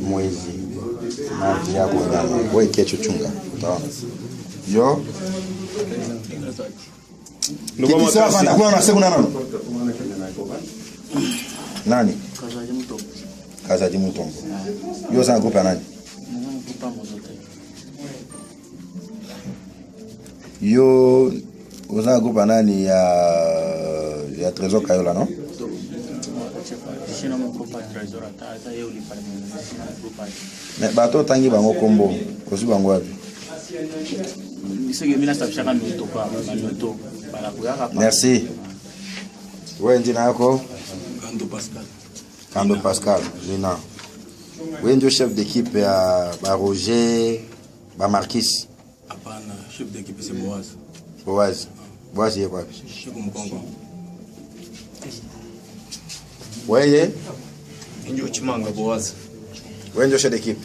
Mwezi na yako nyama wewe kecho chunga utaona yo ndio sasa na kuna siku nani Kazaji Mutombo yo sana kupa nani yo uzana kupa nani ya Trésor Kayola no mais bato tangi bango kombo kosi bango wapi merci wewe njina yako Kando Pascal Lina wewe ndio chef d'équipe ya ba Roger ba Marquis hapana chef d'équipe c'est Boaz yeye wapi chef Mkongo wewe ndio Chimanga Boaz wewe ndio chef d'équipe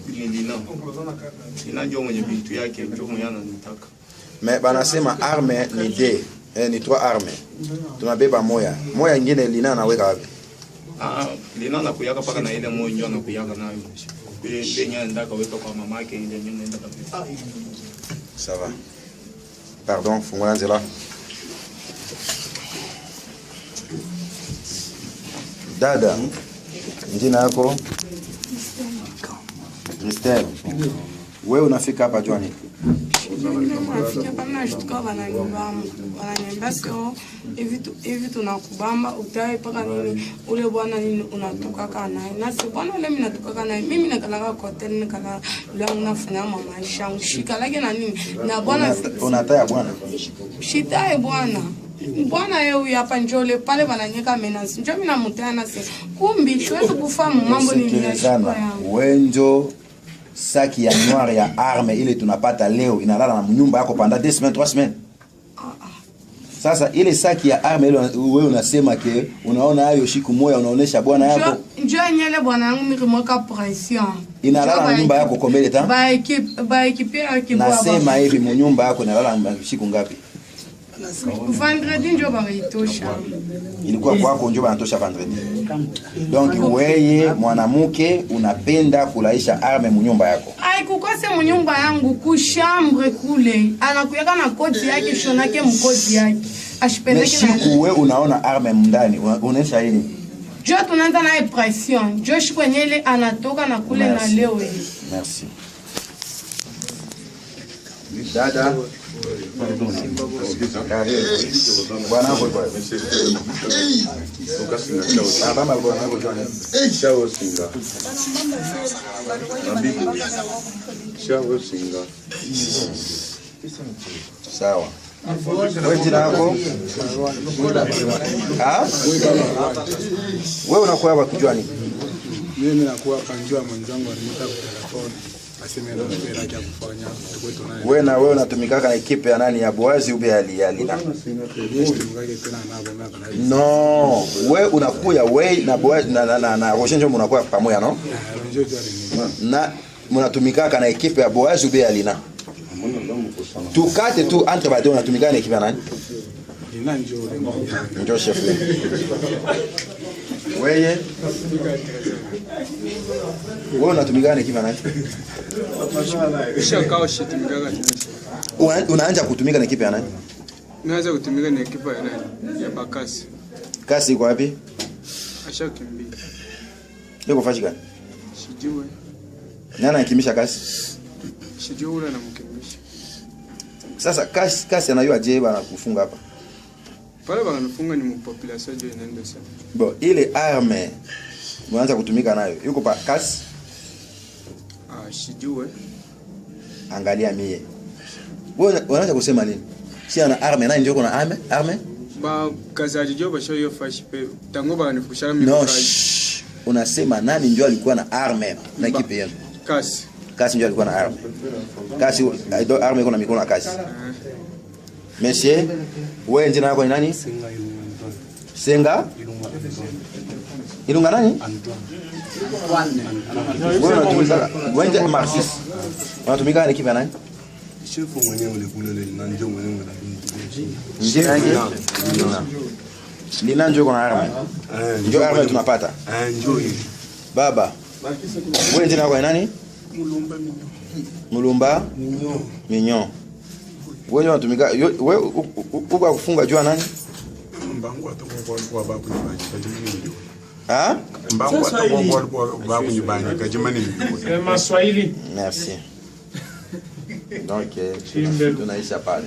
ni Lina ndio mwenye bintu yake ndio mwenye anataka mais banasema arme ni D ni 3 arme tunabeba moya nyingine Lina anaweka wapi Lina nakuyaka paka na ile moyo ndio anakuyaka nayo Benya ndaka weka kwa mama yake ile nyingine ndaka ça va pardon fungula nzela dada njina yako Christelle wewe unafika hapa Joani nafika pana shtuka wananiambia sio hivi tunakubamba utae paka nini ule bwana nini unatoka naye na si bwana ule mimi natoka naye mimi nakalaka kwa hotel nikala langu nafanya maisha yangu shika lake na nini na bwana unataya bwana shitae bwana yeye hapa njole pale wananyeka menace njoo mimi namutana sasa kumbi siwezi kufahamu mambo ni sana wenjo saki ya noir ya arme ile tunapata leo inalala na nyumba yako panda 2 semaines 3 semaines sasa ile saki ya arme ile wewe unasema ke unaona hayo shiku moya unaonesha bwana yako njoo nyele bwana yangu mikimweka pression inalala na nyumba yako combien de temps ba equipe yake bwana nasema hivi nyumba yako inalala na shiku ngapi vendredi ndio baitosha ilikuwa kwako ndio banatosha vendredi donc wewe mwanamke unapenda kulaisha arme mnyumba yako kukose mnyumba yangu kushambre kule anakuyaka na koti yake shonake mkoti yake ashipendeke na siku wewe unaona arme ndani unaonyesha nini jo tunaanza na pression jo shikwenyele anatoka na kule na leo merci dada bwana hapo kwa kama bwana hapo chao singa chao singa sawa wewe jina lako wewe unakuwa hapa kujua nini mimi nakuwa kanjua mwenzangu alimta telefoni wewe na wewe unatumikaka na equipe ya nani ya Boazi ube ya Lina no wewe unakuya wewe na Boazi na Roger mnakuwa pamoja no na mnatumikaka na equipe ya Boazi ube ya Lina tukate tu entre bado unatumikana na equipe ya nani Lina ndio chef wewe unatumikana na equipe ya nani shakao shitumikaga unaanza kutumika na equipe ya nani naanza kutumika na equipe ya nani ya Bakasi kasi iko wapi ashakimbia yuko fashi gani sijui nani anakimbisha kasi sijui ule anamkimbisha sasa kasi anayua je bana kufunga hapa pale banafunga ni population je inaenda sana bon ile arme mwanza kutumika nayo yuko pa kasi sijui angalia mie wewe unaanza kusema nini si ana arme na ndio kuna arme ba kazaji joba show yo fashi pe tango ba nifukushana mimi no unasema nani ndio alikuwa na arme na kipi yenu kasi ndio alikuwa na arme kasi ndio arme iko na mikono ya kasi monsieur wewe jina lako ni nani Senga Ilunga nani wewe unatumika wewe Marxis unatumika na kipi nani shefu mwenyewe ule kule na njoo mwenyewe na njia yake Ni nani ndio kuna arme? Ndio arme tunapata. Ndio hivi. Baba. Wewe jina lako nani? Mulumba Minyo. Wewe unatumika wewe uko kufunga jua nani? Mbangu atakuwa baba kunyumbani kajimani. Ah? Mbangu atakuwa baba kunyumbani kajimani. Sema Swahili. Merci. Donc tunaisha pale.